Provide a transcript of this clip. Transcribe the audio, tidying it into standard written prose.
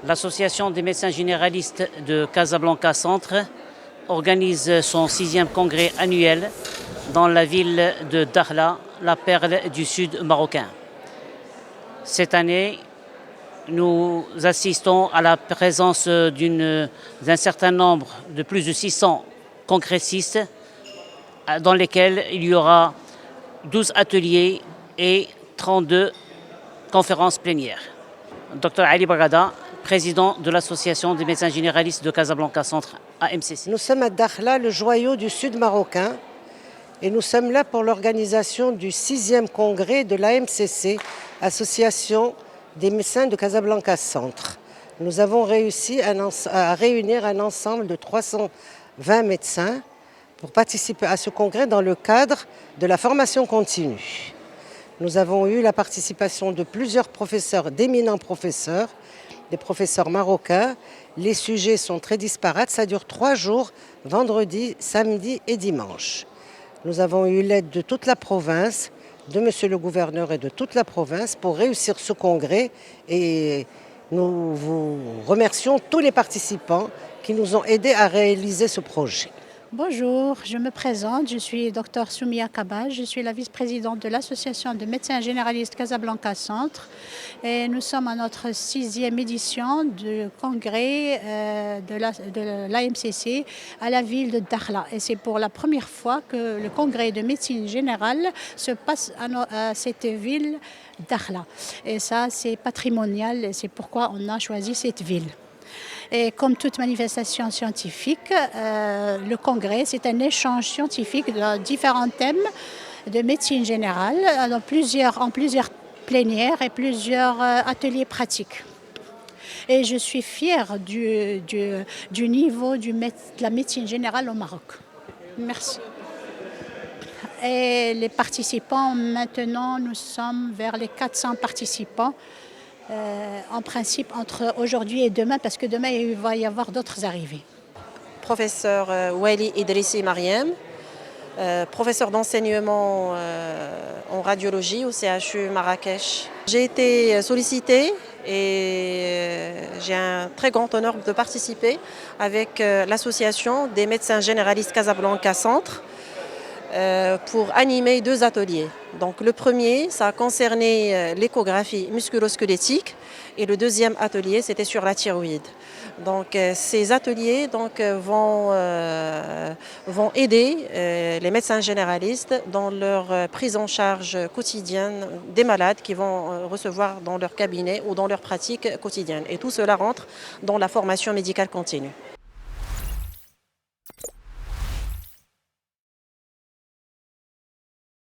L'Association des médecins généralistes de Casablanca Centre organise son 6e congrès annuel dans la ville de Dakhla, la perle du sud marocain. Cette année, nous assistons à la présence d'un certain nombre de plus de 600 congressistes dans lesquels il y aura 12 ateliers et 32 conférences plénières. Dr Ali Bagada, président de l'Association des médecins généralistes de Casablanca Centre, AMCC. Nous sommes à Dakhla, le joyau du sud marocain, et nous sommes là pour l'organisation du 6e congrès de l'AMCC, Association des médecins de Casablanca Centre. Nous avons réussi à réunir un ensemble de 320 médecins pour participer à ce congrès dans le cadre de la formation continue. Nous avons eu la participation de plusieurs professeurs, d'éminents professeurs, des professeurs marocains. Les sujets sont très disparates, ça dure 3 jours, vendredi, samedi et dimanche. Nous avons eu l'aide de toute la province, de monsieur le gouverneur et de toute la province pour réussir ce congrès, et nous vous remercions tous les participants qui nous ont aidés à réaliser ce projet. Bonjour, je me présente, je suis Dr Soumia Kabaj, je suis la vice-présidente de l'Association de médecins généralistes Casablanca Centre, et nous sommes à notre 6e édition du congrès de l'AMCC à la ville de Dakhla. Et c'est pour la première fois que le congrès de médecine générale se passe à cette ville Dakhla. Et ça, c'est patrimonial, et c'est pourquoi on a choisi cette ville. Et comme toute manifestation scientifique, le congrès, c'est un échange scientifique de différents thèmes de médecine générale, en plusieurs plénières et plusieurs ateliers pratiques. Et je suis fière du niveau de la médecine générale au Maroc. Merci. Et les participants, maintenant, nous sommes vers les 400 participants. En principe entre aujourd'hui et demain, parce que demain il va y avoir d'autres arrivées. Professeur Wali Idrissi Mariam, professeur d'enseignement en radiologie au CHU Marrakech. J'ai été sollicitée et j'ai un très grand honneur de participer avec l'association des médecins généralistes Casablanca Centre pour animer 2 ateliers. Donc le premier, ça a concerné l'échographie musculo-squelettique, et le deuxième atelier, c'était sur la thyroïde. Donc ces ateliers vont aider les médecins généralistes dans leur prise en charge quotidienne des malades qui vont recevoir dans leur cabinet ou dans leur pratique quotidienne. Et tout cela rentre dans la formation médicale continue.